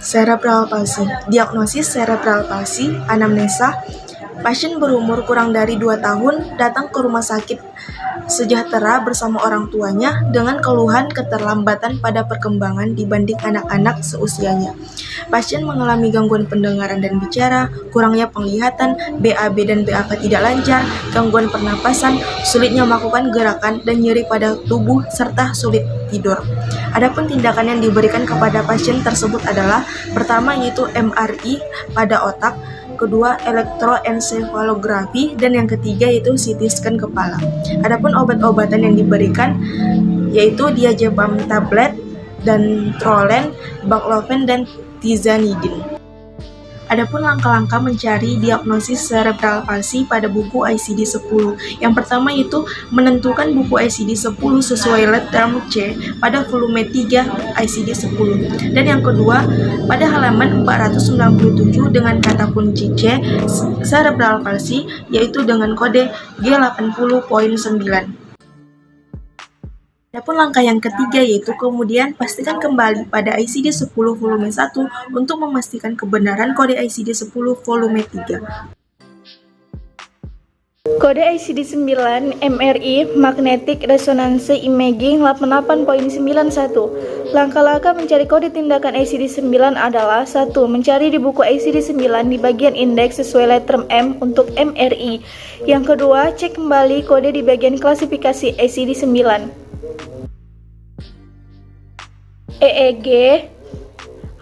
Cerebral palsy. Diagnosis cerebral palsy, anamnesa. Pasien berumur kurang dari 2 tahun datang ke rumah sakit sejahtera bersama orang tuanya dengan keluhan keterlambatan pada perkembangan dibanding anak-anak seusianya. Pasien mengalami gangguan pendengaran dan bicara, kurangnya penglihatan, BAB dan BAK tidak lancar, gangguan pernapasan, sulitnya melakukan gerakan dan nyeri pada tubuh serta sulit tidur. Adapun tindakan yang diberikan kepada pasien tersebut adalah pertama yaitu MRI pada otak, kedua elektroensefalografi, dan yang ketiga yaitu CT scan kepala. Adapun obat-obatan yang diberikan yaitu diazepam tablet, dan Trolen, baclofen, dan tizanidin. Adapun langkah-langkah mencari diagnosis cerebral palsy pada buku ICD-10. Yang pertama yaitu menentukan buku ICD-10 sesuai letterm C pada volume 3 ICD-10. Dan yang kedua, pada halaman 497 dengan kata kunci C cerebral palsy yaitu dengan kode G80.9. Adapun langkah yang ketiga yaitu kemudian pastikan kembali pada ICD-10 volume 1 untuk memastikan kebenaran kode ICD-10 volume 3. Kode ICD-9 MRI Magnetic Resonance Imaging 88.91. Langkah-langkah mencari kode tindakan ICD-9 adalah 1. Mencari di buku ICD-9 di bagian indeks sesuai letterm M untuk MRI. Yang kedua, cek kembali kode di bagian klasifikasi ICD-9. EEG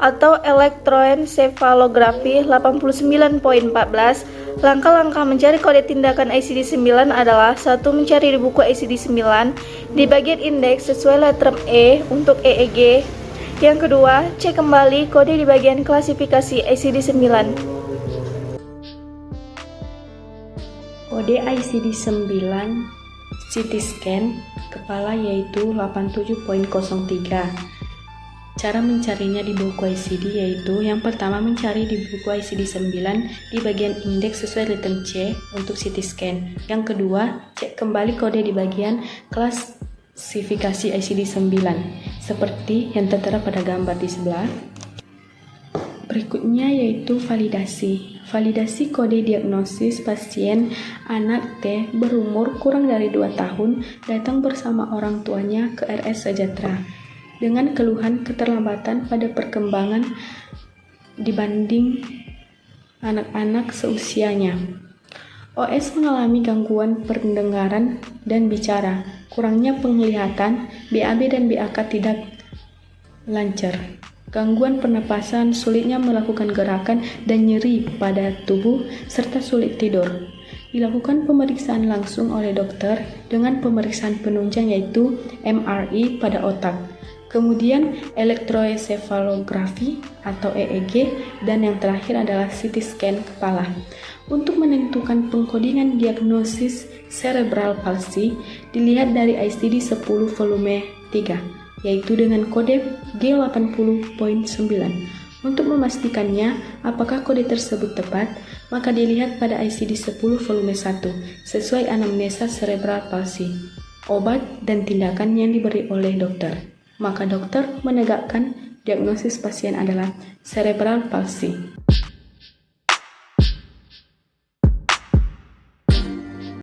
atau elektroensefalografi 89.14. Langkah-langkah mencari kode tindakan ICD-9 adalah 1. Mencari di buku ICD-9 di bagian indeks sesuai letterm E untuk EEG. Yang kedua, cek kembali kode di bagian klasifikasi ICD-9. Kode ICD-9 CT scan kepala yaitu 87.03. Cara mencarinya di buku ICD yaitu yang pertama mencari di buku ICD-9 di bagian indeks sesuai letterm C untuk CT scan. Yang kedua, cek kembali kode di bagian klasifikasi ICD-9 seperti yang tertera pada gambar di sebelah. Berikutnya yaitu validasi. Validasi kode diagnosis pasien anak T berumur kurang dari 2 tahun datang bersama orang tuanya ke RS Sejahtera dengan keluhan keterlambatan pada perkembangan dibanding anak-anak seusianya. OS mengalami gangguan pendengaran dan bicara, kurangnya penglihatan, BAB dan BAK tidak lancar, gangguan pernapasan, sulitnya melakukan gerakan dan nyeri pada tubuh, serta sulit tidur. Dilakukan pemeriksaan langsung oleh dokter dengan pemeriksaan penunjang yaitu MRI pada otak, kemudian elektroensefalografi atau EEG, dan yang terakhir adalah CT scan kepala. Untuk menentukan pengkodingan diagnosis cerebral palsy dilihat dari ICD-10 volume 3, yaitu dengan kode G80.9. Untuk memastikannya apakah kode tersebut tepat, maka dilihat pada ICD-10 volume 1 sesuai anamnesa cerebral palsy, obat dan tindakan yang diberi oleh dokter. Maka dokter menegakkan diagnosis pasien adalah cerebral palsy.